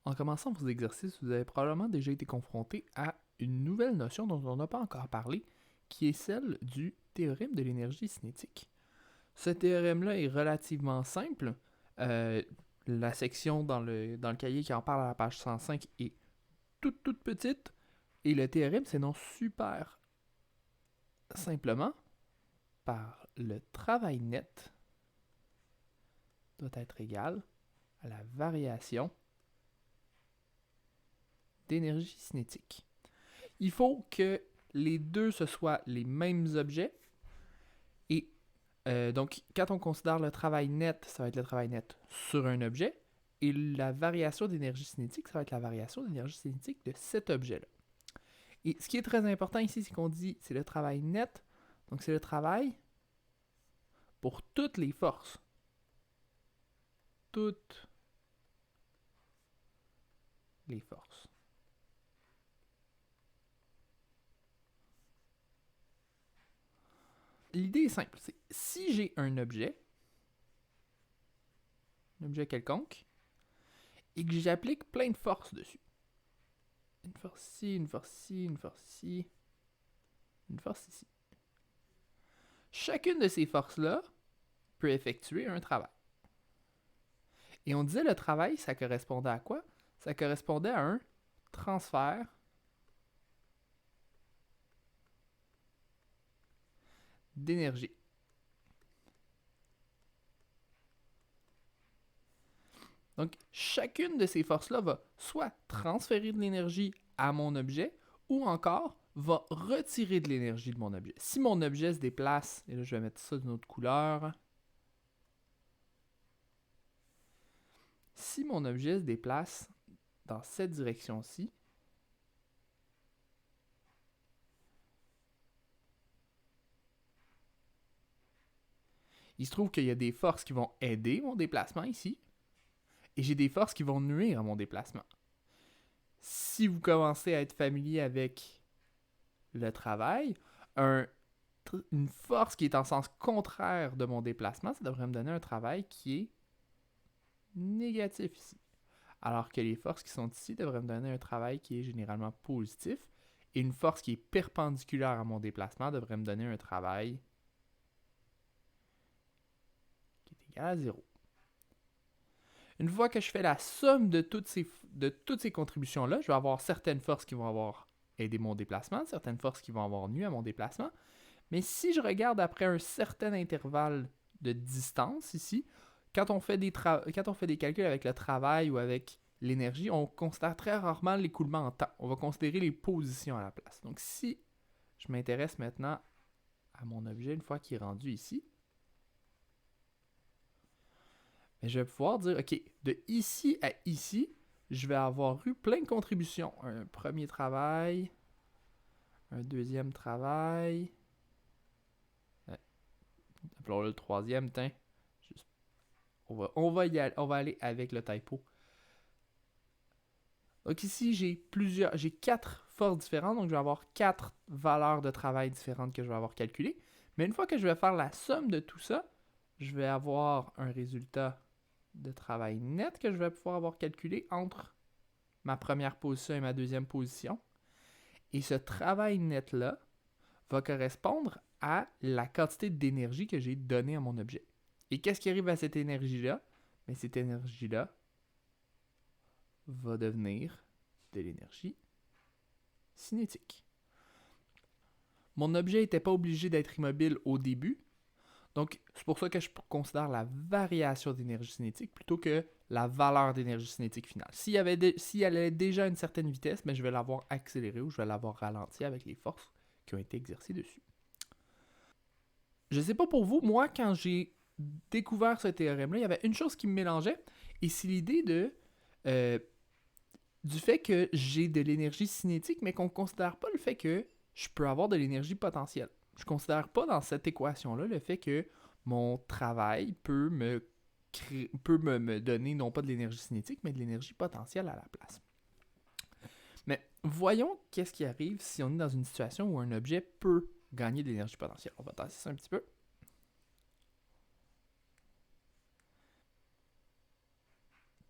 En commençant vos exercices, vous avez probablement déjà été confronté à une nouvelle notion dont on n'a pas encore parlé, qui est celle du théorème de l'énergie cinétique. Ce théorème-là est relativement simple. Euh, la section dans le cahier qui en parle à la page 105 est toute petite, et le théorème s'énonce super simplement par le travail net doit être égal à la variation d'énergie cinétique. Il faut que les deux ce soient les mêmes objets. Et donc, quand on considère le travail net, ça va être le travail net sur un objet. Et la variation d'énergie cinétique, ça va être la variation d'énergie cinétique de cet objet-là. Et ce qui est très important ici, c'est qu'on dit c'est le travail net. Donc, c'est le travail pour toutes les forces. Toutes les forces. L'idée est simple. C'est si j'ai un objet quelconque, et que j'applique plein de forces dessus. Une force ici, une force ici, une force ici, une force ici. Chacune de ces forces-là peut effectuer un travail. Et on disait le travail, ça correspondait à quoi? Ça correspondait à un transfert d'énergie. Donc, chacune de ces forces-là va soit transférer de l'énergie à mon objet, ou encore va retirer de l'énergie de mon objet. Si mon objet se déplace, et là je vais mettre ça d'une autre couleur, si mon objet se déplace dans cette direction-ci, il se trouve qu'il y a des forces qui vont aider mon déplacement ici, et j'ai des forces qui vont nuire à mon déplacement. Si vous commencez à être familier avec le travail, une force qui est en sens contraire de mon déplacement, ça devrait me donner un travail qui est négatif ici. Alors que les forces qui sont ici devraient me donner un travail qui est généralement positif. Et une force qui est perpendiculaire à mon déplacement devrait me donner un travail qui est égal à 0. Une fois que je fais la somme de toutes ces contributions-là, je vais avoir certaines forces qui vont avoir aidé mon déplacement, certaines forces qui vont avoir nu à mon déplacement. Mais si je regarde après un certain intervalle de distance ici, quand on fait des calculs avec le travail ou avec l'énergie, on considère très rarement l'écoulement en temps. On va considérer les positions à la place. Donc si je m'intéresse maintenant à mon objet une fois qu'il est rendu ici, je vais pouvoir dire, OK, de ici à ici, je vais avoir eu plein de contributions. Un premier travail, un deuxième travail, appelons-le le troisième, tiens. On va aller avec le typo. Donc ici, j'ai 4 forces différentes, donc je vais avoir 4 valeurs de travail différentes que je vais avoir calculées. Mais une fois que je vais faire la somme de tout ça, je vais avoir un résultat de travail net que je vais pouvoir avoir calculé entre ma première position et ma deuxième position. Et ce travail net-là va correspondre à la quantité d'énergie que j'ai donnée à mon objet. Et qu'est-ce qui arrive à cette énergie-là? Mais cette énergie-là va devenir de l'énergie cinétique. Mon objet n'était pas obligé d'être immobile au début, donc c'est pour ça que je considère la variation d'énergie cinétique plutôt que la valeur d'énergie cinétique finale. Si elle avait déjà une certaine vitesse, mais je vais l'avoir accélérée ou je vais l'avoir ralentie avec les forces qui ont été exercées dessus. Je ne sais pas pour vous, moi quand j'ai découvert ce théorème-là, il y avait une chose qui me mélangeait, et c'est l'idée du fait que j'ai de l'énergie cinétique, mais qu'on ne considère pas le fait que je peux avoir de l'énergie potentielle. Je ne considère pas dans cette équation-là le fait que mon travail peut me donner non pas de l'énergie cinétique, mais de l'énergie potentielle à la place. Mais voyons qu'est-ce qui arrive si on est dans une situation où un objet peut gagner de l'énergie potentielle. On va tasser ça un petit peu.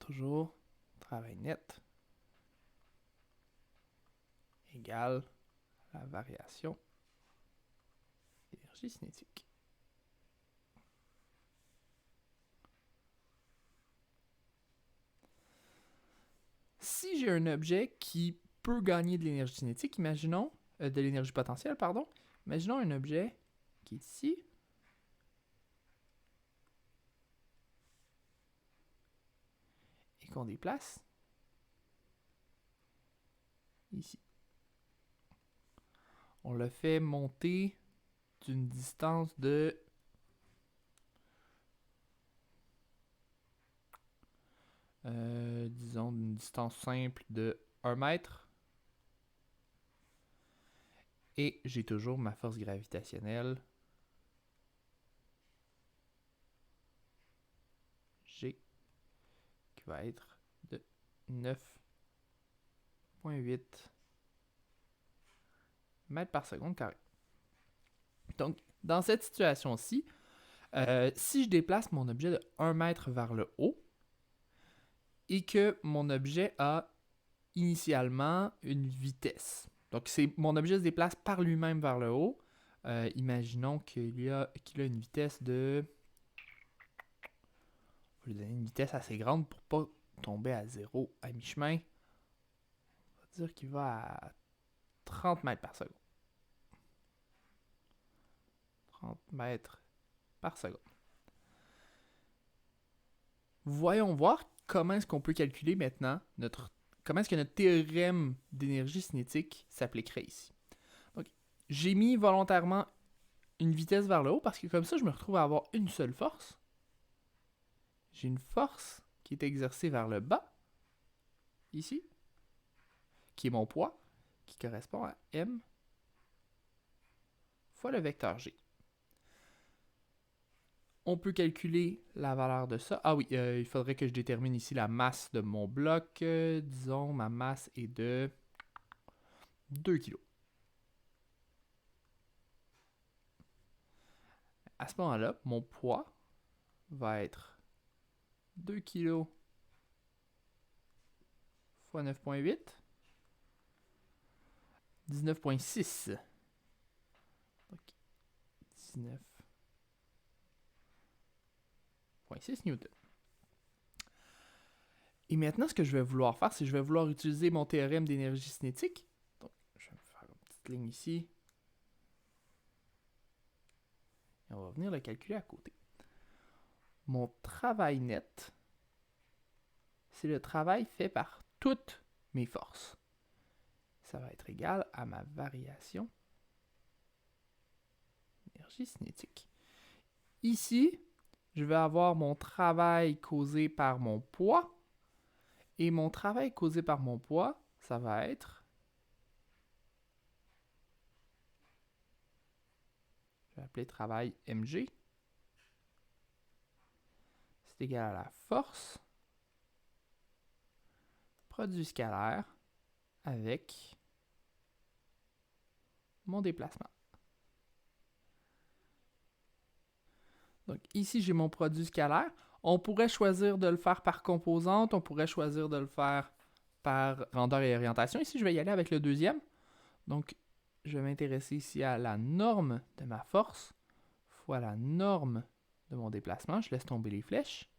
Toujours travail net égale la variation d'énergie cinétique. Si j'ai un objet qui peut gagner de l'énergie cinétique, imaginons, de l'énergie potentielle, pardon, imaginons un objet qui est ici, et qu'on déplace ici. On le fait monter d'une distance de disons une distance simple de 1 mètre. Et j'ai toujours ma force gravitationnelle G qui va être de 9,8 mètres par seconde carré. Donc, dans cette situation-ci, si je déplace mon objet de 1 mètre vers le haut et que mon objet a initialement une vitesse, donc mon objet se déplace par lui-même vers le haut, imaginons qu'il a une vitesse de... Je vais lui donner une vitesse assez grande pour ne pas tomber à zéro à mi-chemin. On va dire qu'il va à 30 mètres par seconde. 30 mètres par seconde. Voyons voir comment est-ce qu'on peut calculer maintenant comment est-ce que notre théorème d'énergie cinétique s'appliquerait ici. Donc, j'ai mis volontairement une vitesse vers le haut parce que comme ça, je me retrouve à avoir une seule force. J'ai une force qui est exercée vers le bas, ici, qui est mon poids, qui correspond à M fois le vecteur G. On peut calculer la valeur de ça. Ah oui, il faudrait que je détermine ici la masse de mon bloc. Disons, ma masse est de 2 kg. À ce moment-là, mon poids va être 2 kg fois 9,8, 19,6. Donc, 19,6 newtons. Et maintenant, ce que je vais vouloir faire, c'est que je vais vouloir utiliser mon théorème d'énergie cinétique. Donc, je vais faire une petite ligne ici. Et on va venir le calculer à côté. Mon travail net, c'est le travail fait par toutes mes forces. Ça va être égal à ma variation d'énergie cinétique. Ici, je vais avoir mon travail causé par mon poids. Et mon travail causé par mon poids, ça va être... Je vais appeler travail mg. C'est égal à la force produit scalaire avec mon déplacement. Donc ici, j'ai mon produit scalaire. On pourrait choisir de le faire par composante, on pourrait choisir de le faire par grandeur et orientation. Ici, je vais y aller avec le deuxième. Donc, je vais m'intéresser ici à la norme de ma force fois la norme de mon déplacement. Je laisse tomber les flèches.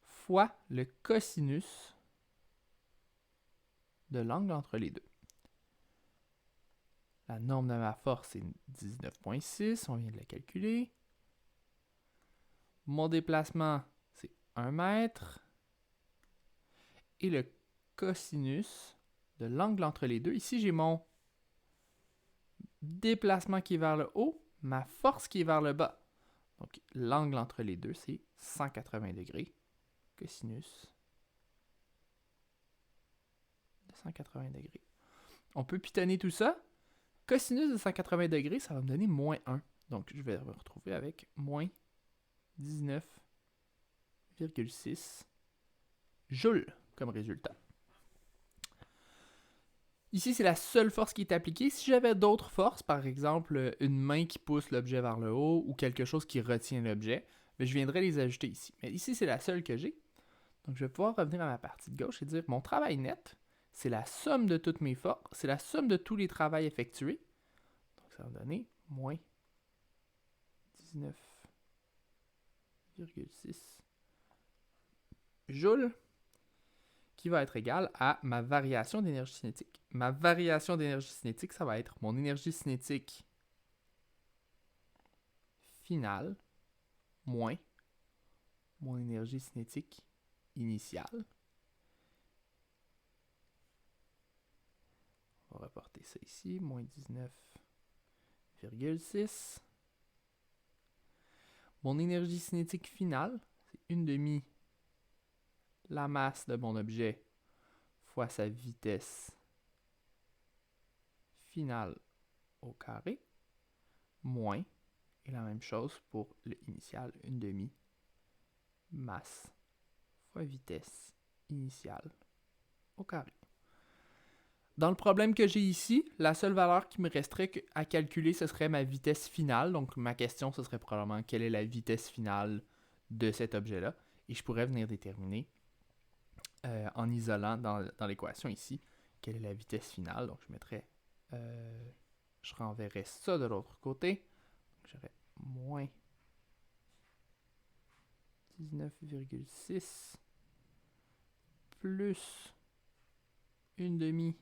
Fois le cosinus de l'angle entre les deux. La norme de ma force est 19,6. On vient de la calculer. Mon déplacement, c'est 1 mètre. Et le cosinus de l'angle entre les deux. Ici, j'ai mon déplacement qui est vers le haut, ma force qui est vers le bas. Donc, l'angle entre les deux, c'est 180 degrés. Cosinus de 180 degrés. On peut pitonner tout ça. Cosinus de 180 degrés, ça va me donner moins 1. Donc, je vais me retrouver avec moins 19,6 joules comme résultat. Ici, c'est la seule force qui est appliquée. Si j'avais d'autres forces, par exemple une main qui pousse l'objet vers le haut ou quelque chose qui retient l'objet, je viendrais les ajouter ici. Mais ici, c'est la seule que j'ai. Donc, je vais pouvoir revenir à ma partie de gauche et dire mon travail net, c'est la somme de toutes mes forces, c'est la somme de tous les travaux effectués. Donc, ça va me donner moins 19,6 joules, qui va être égal à ma variation d'énergie cinétique. Ma variation d'énergie cinétique, ça va être mon énergie cinétique finale moins mon énergie cinétique initiale. On va reporter ça ici, moins 19,6. Mon énergie cinétique finale, c'est 1/2 la masse de mon objet fois sa vitesse finale au carré, moins, et la même chose pour le initial, 1/2 masse fois vitesse initiale au carré. Dans le problème que j'ai ici, la seule valeur qui me resterait à calculer, ce serait ma vitesse finale. Donc ma question, ce serait probablement quelle est la vitesse finale de cet objet-là. Et je pourrais venir déterminer en isolant dans l'équation ici, quelle est la vitesse finale. Donc je mettrais, je renverrais ça de l'autre côté. J'aurais moins 19,6 plus 1/2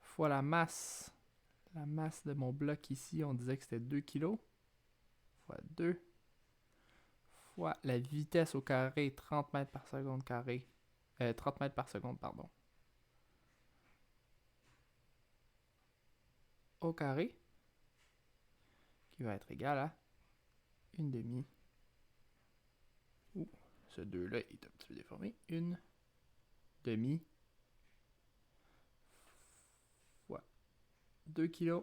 fois la masse de mon bloc ici, on disait que c'était 2 kg, fois 2, fois la vitesse au carré, 30 mètres par seconde carré, 30 mètres par seconde, pardon, au carré, qui va être égal à 1/2, ce 2-là est un petit peu déformé, 1/2 fois 2 kg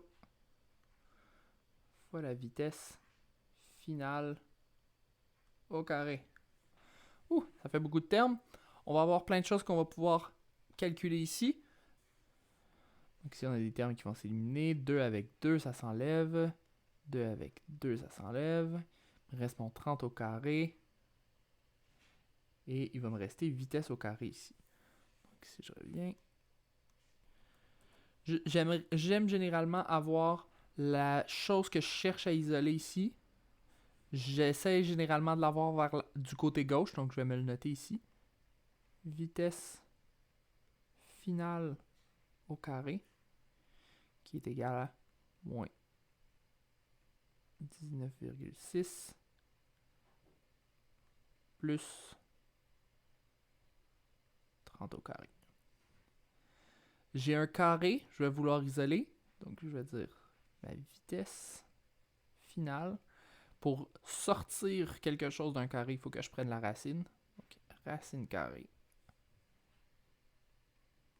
fois la vitesse finale au carré. Ça fait beaucoup de termes. On va avoir plein de choses qu'on va pouvoir calculer ici. Donc ici, on a des termes qui vont s'éliminer. 2 avec 2, ça s'enlève. 2 avec 2, ça s'enlève. Il me reste mon 30 au carré. Et il va me rester vitesse au carré ici. Donc si je reviens, j'aime généralement avoir la chose que je cherche à isoler ici. J'essaie généralement de l'avoir du côté gauche, donc je vais me le noter ici. Vitesse finale au carré, qui est égal à moins 19,6 plus 30 au carré. J'ai un carré, je vais vouloir isoler, donc je vais dire ma vitesse finale. Pour sortir quelque chose d'un carré, il faut que je prenne la racine. Donc, racine carrée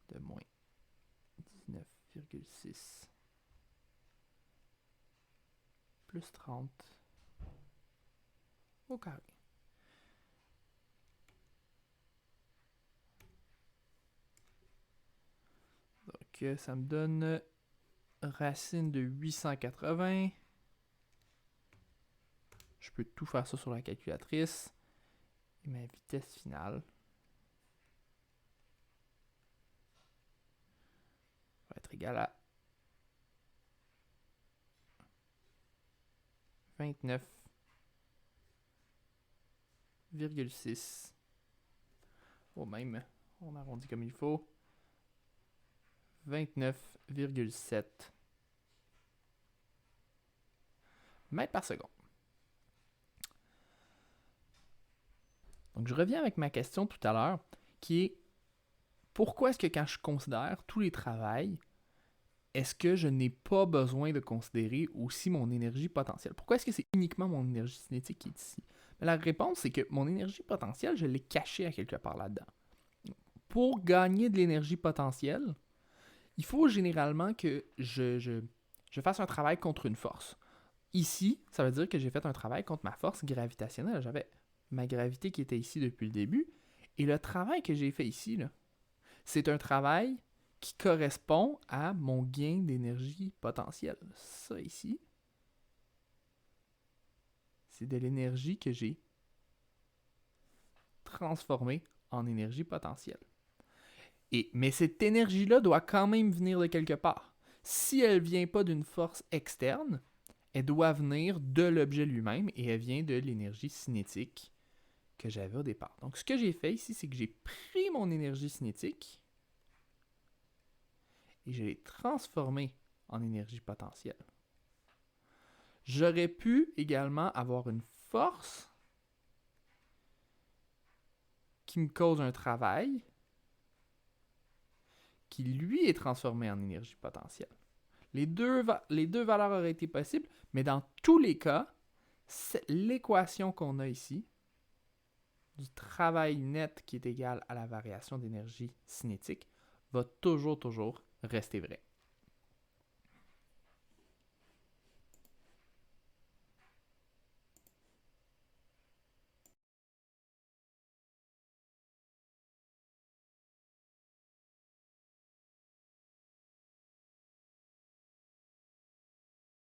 de moins 19,6 plus 30 au carré. Donc, ça me donne racine de 880. Je peux tout faire ça sur la calculatrice. Et ma vitesse finale va être égale à 29,6. Même, on arrondit comme il faut. 29,7 mètres par seconde. Donc, je reviens avec ma question tout à l'heure, qui est pourquoi est-ce que quand je considère tous les travails, est-ce que je n'ai pas besoin de considérer aussi mon énergie potentielle? Pourquoi est-ce que c'est uniquement mon énergie cinétique qui est ici? Mais la réponse, c'est que mon énergie potentielle, je l'ai cachée à quelque part là-dedans. Pour gagner de l'énergie potentielle, il faut généralement que je fasse un travail contre une force. Ici, ça veut dire que j'ai fait un travail contre ma force gravitationnelle. J'avais ma gravité qui était ici depuis le début. Et le travail que j'ai fait ici, là, c'est un travail qui correspond à mon gain d'énergie potentielle. Ça ici, c'est de l'énergie que j'ai transformer en énergie potentielle. Mais cette énergie-là doit quand même venir de quelque part. Si elle ne vient pas d'une force externe, elle doit venir de l'objet lui-même et elle vient de l'énergie cinétique que j'avais au départ. Donc, ce que j'ai fait ici, c'est que j'ai pris mon énergie cinétique et je l'ai transformée en énergie potentielle. J'aurais pu également avoir une force qui me cause un travail qui, lui, est transformé en énergie potentielle. Les deux valeurs auraient été possibles, mais dans tous les cas, l'équation qu'on a ici, du travail net qui est égal à la variation d'énergie cinétique, va toujours rester vraie.